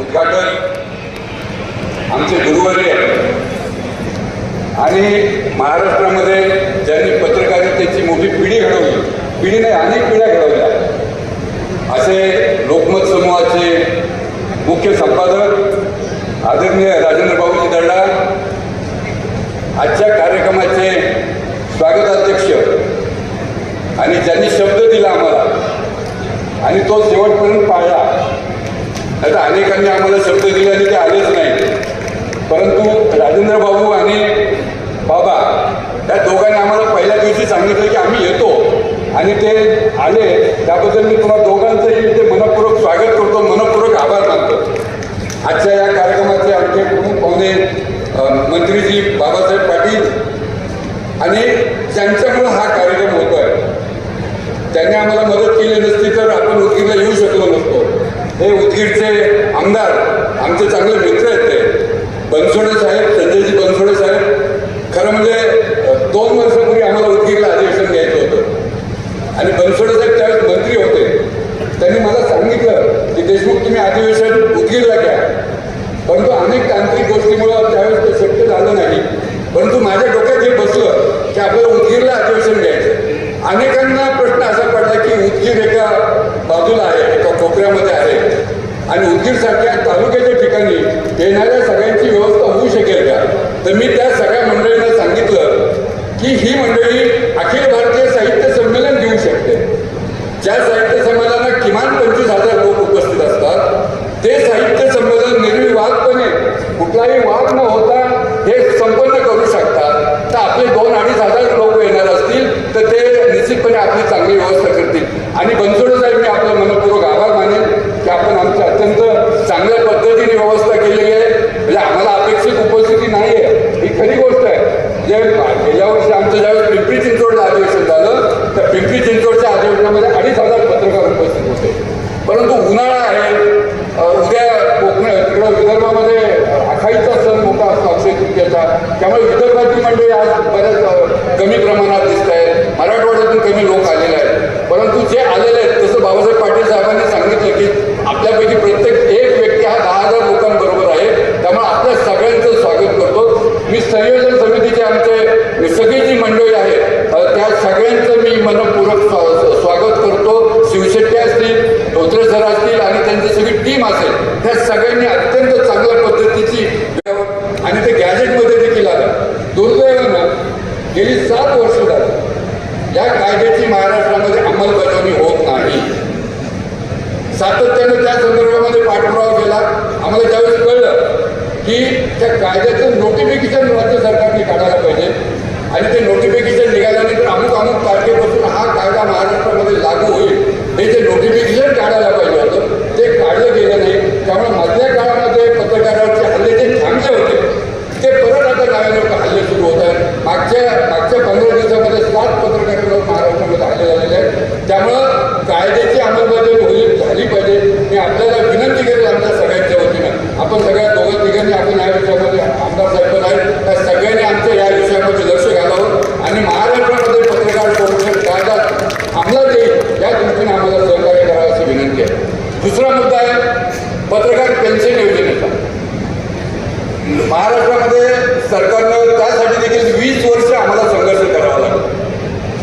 उद्घाटन आमचे गुरुवर्य आणि महाराष्ट्रामध्ये ज्यांनी पत्रकारितेची मोठी पिढी घडवली, पिढी नाही अनेक पिढ्या घडवल्या, असे लोकमत समूहाचे मुख्य संपादक आदरणीय राजेंद्र बाबूजी दर्डा, आजच्या कार्यक्रमाचे स्वागताध्यक्ष आणि ज्यांनी शब्द दिला आम्हाला आणि तो शेवटपर्यंत पाळला. आता अनेकांनी आम्हाला शब्द दिले आणि ते आलेच नाही, परंतु राजेंद्र बाबू आणि बाबा त्या दोघांनी आम्हाला पहिल्या दिवशी सांगितलं की आम्ही येतो आणि ते आले. त्याबद्दल मी तुम्हाला दोघांचंही ते मनपूर्वक स्वागत करतो, मनपूर्वक आभार मानतो. आजच्या या कार्यक्रमाचे आमचे प्रमुख पाहुणे मंत्रीजी बाबासाहेब पाटील आणि ज्यांच्यामुळे हा कार्यक्रम होतो आहे, त्यांनी आम्हाला मदत केली नसती तर आपण उदगीरला येऊ शकलो नसतो. हे उदगीरचे आमदार आमचे चांगले मित्र आहेत, ते बनसोडे साहेब, संजयजी बनसोडे साहेब. खरं म्हणजे 2 वर्षापूर्वी आम्हाला उदगीरला अधिवेशन घ्यायचं होतं आणि बनसोडे साहेब त्यावेळेस मंत्री होते. त्यांनी मला सांगितलं की देशमुख तुम्ही अधिवेशन उदगीरला घ्या, परंतु अनेक तांत्रिक गोष्टीमुळं त्यावेळेस ते शक्य झालं नाही. परंतु माझ्या डोक्यात हे बसलं की आपल्याला उदगीरला अधिवेशन घ्यायचं. अनेकांना प्रश्न असा पडला की उदगीर एका बाजूला आहे, एका कोपऱ्यामध्ये आहे आणि उदगीरसारख्या तालुक्याच्या ठिकाणी येणाऱ्या सगळ्यांची व्यवस्था होऊ शकेल का? तर मी त्या सगळ्या मंडळींना सांगितलं की ही मंडळी अखिल भारतीय साहित्य संमेलन घेऊ शकते. ज्या साहित्य संमेलनात किमान 25,000 लोक उपस्थित असतात, ते साहित्य संमेलन निर्विवादपणे कुठलाही वाद न होता हे संपन्न करू शकतात. तर आपले 2-2.5 लोक येणार असतील तर ते निश्चितपणे आपली चांगली व्यवस्था करतील. आणि बनसोडे साहेब, मी आपलं मनपूर्वक आभार मानेन की आपण आमच्या अत्यंत चांगल्या पद्धतीने व्यवस्था केलेली आहे. म्हणजे आम्हाला अपेक्षित उपस्थिती नाही आहे, ही खरी गोष्ट आहे. जे गेल्या वर्षी आमचं ज्यावेळेस पिंपरी चिंचवडला अधिवेशन झालं तर पिंपरी चिंचवडच्या अधिवेशनामध्ये 2,500 पत्रकार उपस्थित होते. परंतु उन्हाळा आहे, उद्या कोकणात तिकडं विदर्भामध्ये आखाईचा सण मोठा असतो अक्षय तृतीयेचा, त्यामुळे विदर्भातील मंडळी आज बऱ्याच कमी प्रमाणात दिसत आहेत. मराठवाड्यातून कमी लोक आलेले आहेत. परंतु जे आलेले आहेत, तसं बाबासाहेब पाटील साहेबांनी सांगितलं की आपल्यापैकी प्रत्येक एक व्यक्ती हा 10,000 लोकांबरोबर आहे. त्यामुळे आपल्या सगळ्यांचं स्वागत करतो. मी संयोजन समितीचे आमचे सगळी जी मंडळी आहेत त्या सगळ्यांचं मी मनपूर्वक स्वागत करतो. शिवशेट्टी असतील, धोत्रे सर असतील आणि त्यांची सगळी टीम असेल, त्या सगळ्यांनी अत्यंत चांगल्या पद्धतीची आणि ते गॅजेटमध्ये देखील आलं. दुर्दैवानं गेली 7 वर्ष झाली या कायद्याची महाराष्ट्रामध्ये अंमलबजावणी होत नाही. सातत्याने त्या संदर्भामध्ये पाठपुरावा केला. आम्हाला ज्यावेळेस कळलं की त्या कायद्याचं नोटिफिकेशन राज्य सरकारने काढायला पाहिजे आणि ते नोटिफिकेशन निघाल्यानंतर अमुक तारखेपासून हा कायदा महाराष्ट्रामध्ये लागू होईल, हे जे नोटिफिकेशन काढायला पाहिजे होतं ते काढलं गेलं नाही. त्यामुळे मधल्या काळामध्ये पत्रकारांचे हल्ले जे थांबले होते ते परत आता नव्याने हल्ले सुरू होत आहेत. मागच्या 15 दिवसामध्ये 7 पत्रकारांवर महाराष्ट्रामध्ये हल्ले झालेले आहेत. त्यामुळं कायद्याची अंमलबजावणी झाली पाहिजे. मी आपल्याला विनंती करेल आमच्या सगळ्यांच्या वतीनं, आपण सगळ्या 2-3 आपण या विषयामध्ये आमदार साहेब पण आहेत, त्या सगळ्यांनी आमच्या या विषयामध्ये लक्ष घालावं आणि महाराष्ट्रामध्ये पत्रकार संरक्षण कायदा अंमलात येईल या दृष्टीने आम्हाला सहकार्य करावं अशी विनंती आहे. दुसरा मुद्दा आहे पत्रकार पेन्शन योजनेचा. महाराष्ट्रामध्ये सरकारनं त्यासाठी देखील 20 वर्ष आम्हाला संघर्ष करावा लागला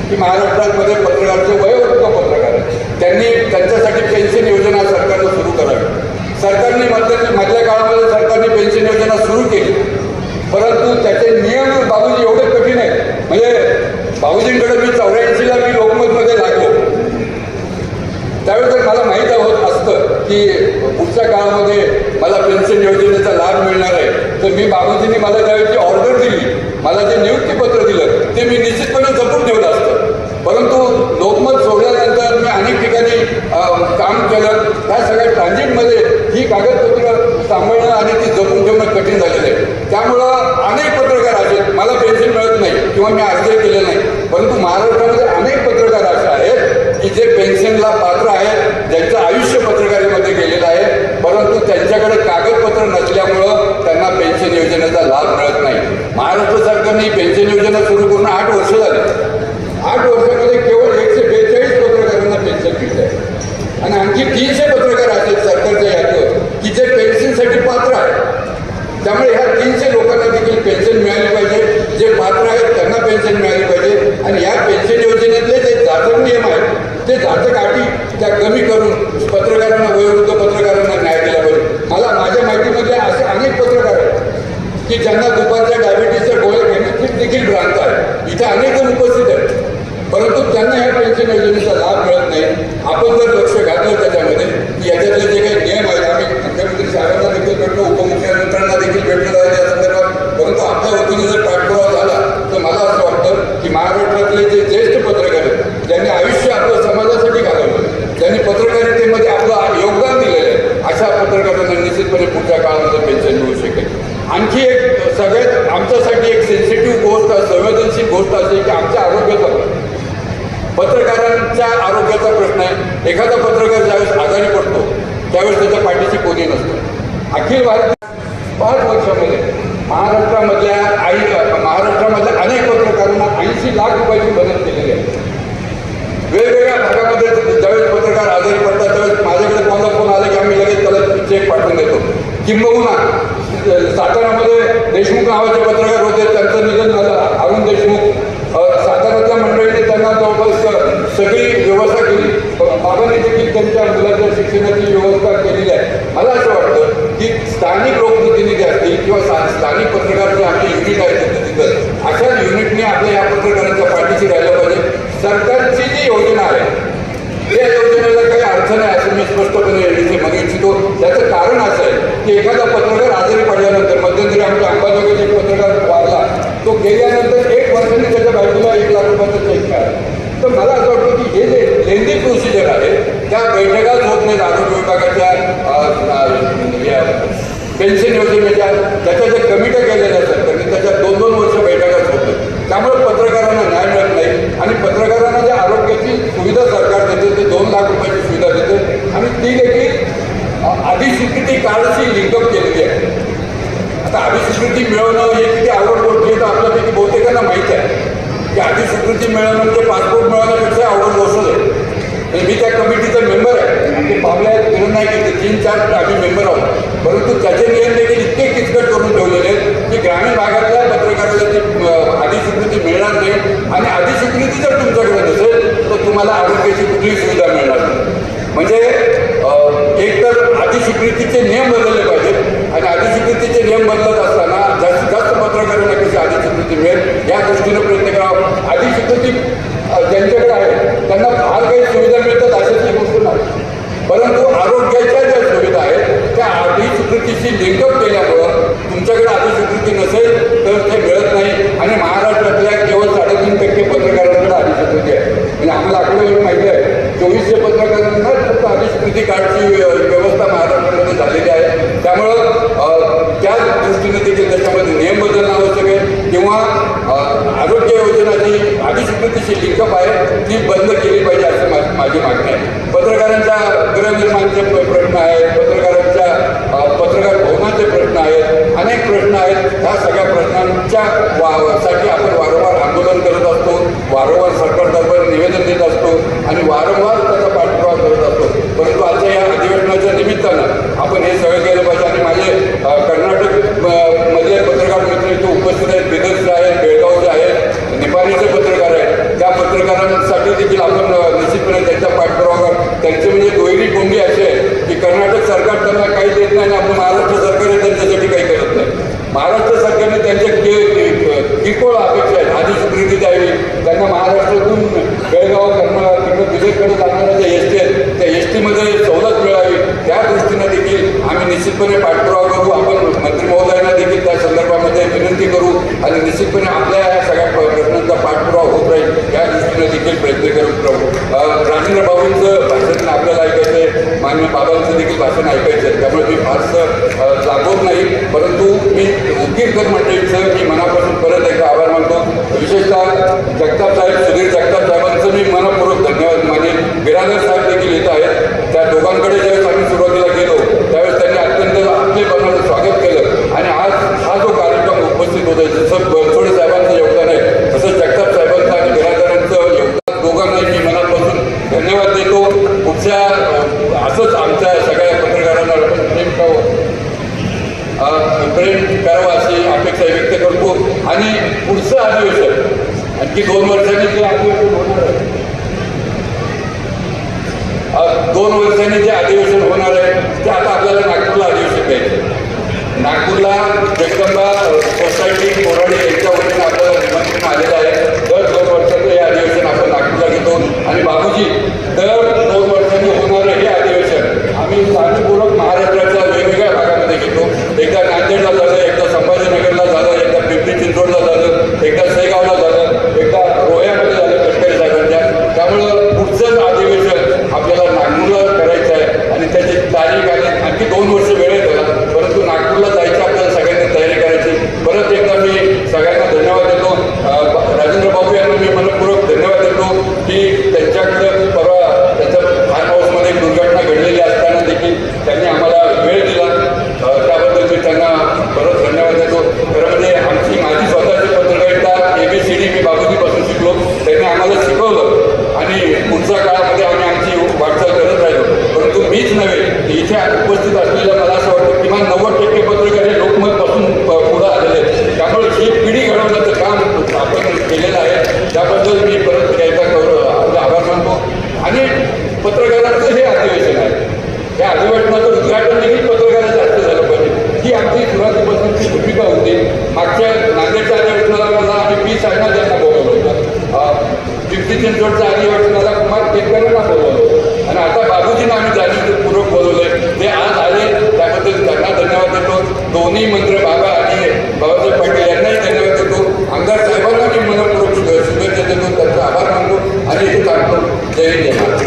की महाराष्ट्रामध्ये पत्रकाराचे वयोवृद्ध पत्रकार आहेत, त्यांनी त्यांच्यासाठी पेन्शन योजना सरकारनं सुरू करावी. सरकारने मधल्या काळामध्ये सरकारने पेन्शन योजना सुरू केली, परंतु त्याचे नियम बाबूजी एवढे कठीण आहेत. म्हणजे बाबूजींकडे मी 84ला मी लोकमतमध्ये लागलो, त्यावेळेस जर मला माहीत होत असतं की पुढच्या काळामध्ये मला पेन्शन योजनेचा लाभ मिळणार आहे तर मी बाबूजींनी मला ज्यावेळेची ऑर्डर दिली, मला जे नियुक्तीपत्र दिलं ते मी निश्चितपणे जपून ठेवलं असतं. परंतु लोकमत सोडल्यानंतर मी अनेक ठिकाणी काम केलं. त्या सगळ्या ट्रान्झिटमध्ये ही कागदपत्र सांभाळणं आणि ती जपून ठेवणं कठीण झालेलं आहे. त्यामुळं अनेक पत्रकार असे मला पेन्शन मिळत नाही किंवा मी अर्ज केले नाही, परंतु महाराष्ट्रामध्ये अनेक पत्रकार असे आहेत की जे पेन्शनला पात्र आहेत, ज्यांचं आयुष्य पत्रकारितेमध्ये गेलेलं आहे, परंतु त्यांच्याकडे कागदपत्र नसल्यामुळं त्यांना पेन्शन योजनेचा लाभ मिळत नाही. महाराष्ट्र सरकारने ही पेन्शन योजना सुरू करून 8 वर्ष झाली. 8 वर्षामध्ये केवळ 142 पत्रकारांना पेन्शन मिळत आहे आणि आणखी 300 पत्रकार आहेत सरकारच्या यादीवर की जे पेन्शनसाठी जे जाचक अटी त्या कमी करून पत्रकारांना, वयोवृद्ध पत्रकारांना न्याय दिला पाहिजे. मला माझ्या माहितीमध्ये असे अनेक पत्रकार आहेत की ज्यांना दुपारच्या डायबिटीसच्या गोळ्या घेण्याची देखील भ्रांत आहे. इथे अनेक जण उपस्थित आहेत, परंतु त्यांना ह्या पेन्शन योजनेचा लाभ मिळत नाही. आपण जर लक्ष घातलं त्याच्यामध्ये की याच्यातले जे काही नियम आहेत, आम्ही मुख्यमंत्री साहेबांना देखील भेटलो, उपमुख्यमंत्र्यांना देखील भेटलेलो आहे त्या संदर्भात, परंतु आपल्या वतीने जर पाठपुरावा झाला तर मला असं वाटतं की महाराष्ट्रातले जे ज्येष्ठ पत्रकार आहेत, ज्यांनी आयुष्य आपलं समाजासाठी घालवलं, ज्यांनी पत्रकारितेमध्ये आपलं योगदान दिलेलं आहे, अशा पत्रकारांना निश्चितपणे पुढच्या काळामध्ये पेन्शन मिळू शकेल. आणखी एक सगळ्यात आमच्यासाठी एक सेन्सिटिव्ह गोष्ट, संवेदनशील गोष्ट असेल की आमच्या आरोग्याचा, पत्रकारांच्या आरोग्याचा प्रश्न आहे. एखादा पत्रकार ज्यावेळेस आजारी पडतो त्यावेळेस त्याच्या पाठीशी कोणी नसतं. अखिल भारतीय 5 वर्षामध्ये महाराष्ट्रामधल्या अनेक पत्रकारांना 80 लाख रुपयाची मदत केलेली आहे. वेगवेगळ्या भागामध्ये ज्यावेळेस पत्रकार आजारी पडतात त्यावेळेस माझ्याकडे कोणाला फोन आला की आम्ही लगेच त्याला चेक पाठवून देतो. किंबहुना साताऱ्यामध्ये देशमुख नावाचे पत्रकार होते, त्यांचं निधन झालं, अरुण देशमुख. साताऱ्याच्या मंडळीने त्यांना जवळपास सगळी व्यवस्था केली. बाबांनी देखील त्यांच्या मुलाच्या शिक्षणाची व्यवस्था केलेली आहे. मला असं वाटतं की स्थानिक लोकप्रतिनिधी असतील किंवा स्थानिक पत्रकार जे आपले युनिट आहेत तिथं, अशा युनिटने आपल्या या पत्रकारांच्या पाठीशी राहिलं पाहिजे. सरकारची जी योजना आहे त्या योजनेला काही अर्थ नाही असं मी स्पष्टपणे इथे म्हणू इच्छितो. त्याचं कारण असं आहे की एखादा पत्रकार आजारी पडल्यानंतर, मध्यंतरी आमच्या अंबाजोगाईत एक पत्रकार वारला, तो गेल्यानंतर 1 वर्षांनी त्याच्या बायकोला 1 लाख रुपयाचा चेक मिळाला. तर मला असं वाटतं की हे जे लेंदी प्रोसिजर आहे त्या बैठकाच होत नाहीत आरोग्य विभागाच्या पेन्शन योजनेच्या, त्याच्या ज्या कमिट्या केलेल्या असतात त्यांनी त्याच्या 2-2 वर्ष बैठकाच होत नाही. त्यामुळे पत्रकारांना न्याय मिळत नाही आणि पत्रकारांना ज्या आरोग्याची सुविधा सरकार देते ते 2 लाख रुपयाची सुविधा देते आणि ती देखील अधिस्वीकृती कार्डशी लिंकअप केलेली आहे. आता अधिस्वीकृती मिळवणं हे किती अवघड गोष्ट आहे तर आपल्यापैकी बहुतेकांना माहीत आहे की अधिस्वीकृती मिळवणं म्हणजे पासपोर्ट मिळवण्यापेक्षा अवघड गोष्ट आहे. मी त्या कमिटीचा मेंबर आहे. ते पावल्या फिरून नाही की 3-4 आम्ही मेंबर आहोत, परंतु त्याचे नियम देखील इतके किचकट करून ठेवलेले आहेत की ग्रामीण भागातल्या पत्रकाराला ती अधिस्वीकृती मिळणार नाही आणि अधिस्वीकृती जर तुमच्याकडे नसेल तर तुम्हाला आरोग्याची कुठलीही सुविधा मिळणार नाही. म्हणजे एकतर अधिस्वीकृतीचे नियम बदलले पाहिजेत आणि अधिस्वीकृतीचे नियम बदलत असताना जास्तीत जास्त पत्रकारांना कशी अधिस्वीकृती मिळेल या दृष्टीनं प्रयत्न करावा. अधिस्वीकृती ज्यांच्याकडे आहे त्यांना फार काही सुविधा मिळतात अशाची गोष्ट नाही, परंतु आरोग्याच्या ज्या सुविधा आहेत त्या अधिस्वीकृतीशी लिंकअप केल्यामुळं तुमच्याकडे अधिस्वीकृती नसेल तर ते मिळत नाही आणि महाराष्ट्रातल्या केवळ 3.5% पत्रकारांकडे अधिस्वीकृती आहे. म्हणजे आम्हाला आकडेवारी माहिती आहे 2400 पत्रकारांना फक्त अधिस्वीकृती कार्डची व्यवस्था महाराष्ट्रामध्ये झालेली आहे. त्यामुळं त्या दृष्टीने देखील त्याच्यामध्ये नियम बदलणं आवश्यक आहे किंवा आरोग्य योजना जी अधिस्वीकृतीशी लिंकअप आहे ती बंद केली पाहिजे असं माझी मागणी आहे. पत्रकारांच्या गृहनिर्माणचे प्रश्न आहेत, पत्रकार भवनाचे प्रश्न आहेत, अनेक प्रश्न आहेत. ह्या सगळ्या प्रश्नांच्या साठी आपण वारंवार आंदोलन करत असतो, वारंवार सरकार दरबारी निवेदन देत असतो आणि वारंवार त्याचा पाठपुरावा करत असतो. परंतु आजच्या या अधिवेशनाच्या निमित्तानं आपण हे सगळं केलं पाहिजे आणि माझे कर्नाटक मधले पत्रकार मित्र इथे उपस्थित आहेत, बिदरचे आहेत, बेळगावचे आहेत, नेपाळचे पत्रकार आहेत. त्या पत्रकारांसाठी देखील आपण निश्चितपणे त्यांचा पाठपुरावा, त्यांचे म्हणजे दुहेरी कोंडी असे आहे की कर्नाटक सरकार त्यांना काही देत नाही आणि आपलं महाराष्ट्र सरकार हे त्यांच्यासाठी काही करत नाही. महाराष्ट्र सरकारने त्यांच्या किरकोळ अपेक्षा आहेत, अधिस्वीकृती द्यावी, त्यांना महाराष्ट्रातून बेळगाव तिकडे बिदरकडे जाणाऱ्या ज्या एस टी आहेत त्या एस टीमध्ये सवलत मिळावी त्या दृष्टीनं देखील आम्ही निश्चितपणे पाठपुरावा करू. आपण मंत्री महोदयांना देखील त्या संदर्भामध्ये विनंती करू आणि निश्चितपणे आपल्या या सगळ्या प्रश्नांचा पाठपुरावा होत राहील या दृष्टीने देखील प्रयत्न करत राहू. राजेंद्र बाबूंचं भाषण आपल्याला ऐकायचं आहे, माननीय बाबांचं देखील भाषण ऐकायचं आहे, त्यामुळे मी फारसं जागवत नाही, परंतु मी उकीरकर मंडळींचं मी मनापासून परत एकदा आभार मानतो. विशेषतः जगताप साहेब, सुधीर जगताप साहेबांचं मी मनपूर्वक धन्यवाद माने. बिरादर साहेब देखील येत आहेत. त्या दोघांकडे ज्यावेळेस आम्ही सुरुवातीला गेलो त्यावेळेस त्यांनी अत्यंत आपलेपणानं स्वागत केलं आणि आज हा जो कार्यक्रम उपस्थित होता जसं बनसोडे साहेबांचं योगदान आहे तसं जगताप साहेबांचं आणि बिरादरांचं योगदान दोघांनाही मी मनापासून धन्यवाद देतो. पुढच्या असंच आमच्या सगळ्या पत्रकारांना प्रेम करावं अशी अपेक्षा व्यक्त करतो आणि पुढचं अधिवेशन आणखी 2 वर्षांनी जे अधिवेशन होणार आहे 2 वर्षांनी जे अधिवेशन होणार आहे ते आता आपल्याला नागपूरला अधिवेशन घ्यायचं. नागपूरला जगदंबा सोसायटी कोराडी यांच्या वतीने आपल्याला निमंत्रण आलेलं आहे. दर 2 वर्षाचं हे अधिवेशन आपण नागपूरला घेतो. आणि बाबूजी, दर 2 वर्षांनी होणारं हे अधिवेशन आम्ही काळजीपूर्वक महाराष्ट्राच्या वेगवेगळ्या भागामध्ये घेतो. एकदा नांदेडला झालं, एकदा संभाजीनगरला झालं, एकदा पिंपरी चिंचवडला झालं, एकदा सेगावला झालं, एकदा रोह्यामध्ये झालं लष्करी साहेबांच्या. त्यामुळं पुढचंच अधिवेशन आपल्याला नागपूरला करायचं आहे आणि त्याची तारीख आली. आणखी 2 वर्ष वेळ आहे त्याला, परंतु नागपूरला जायची आपल्याला सगळ्यांनी तयारी करायची. परत एकदा मी सगळ्यांना धन्यवाद देतो. राजेंद्र बाबू यांना मी मनपूर्वक धन्यवाद देतो की त्यांच्याकडं परवा त्याच्या फार्म हाऊसमध्ये एक दुर्घटना घडलेली असताना देखील त्यांनी आम्हाला वेळ दिला. त्याबद्दल मी त्यांना परत धन्यवाद देतो. खरं म्हणजे माझी स्वतःची पत्रकारिता ABCD मी बाबूजीपासून शिकलो. त्यांनी आम्हाला शिकवलं आणि पुढच्या काळामध्ये आम्ही आमची वाटचाल करत राहिलो. परंतु मीच नव्हे, इथे उपस्थित असलेल्या मला असं वाटतं किमान 90% पत्रकार हे लोकमतपासून पुढं आलेले आहेत. त्यामुळे ही पिढी घडवण्याचं काम आपण केलेलं आहे. त्याबद्दल मी परत एकदा आपले आभार मानतो. आणि पत्रकारांचं हे अधिवेशन आहे. या अधिवेशनाचं उद्घाटन देखील पत्रकाराच्या हस्ते झालं पाहिजे, ही आमची सुरुवातीपासूनची भूमिका होती. मागच्या नांदेडच्या अधिवेशनाला आम्ही P. साईनाथ यांना बोलवलं होतं. पिंपरी चिंचवडच्या अधिवेशनाला कुमार केतकरांना बोलवलं होतं. आणि आता बाबूजींना आम्ही जाणीवपूर्वक बोलवलंय. ते आज आले, त्याबद्दल त्यांना धन्यवाद देतो. दोन्ही मंत्री बाबा आणि बाबासाहेब पाटील यांनाही धन्यवाद देतो. आमदार साहेबांना मी मनपूर्वक शुभेच्छा देतो, त्यांचा आभार मानतो आणि इथे थांबतो. जय हिंद.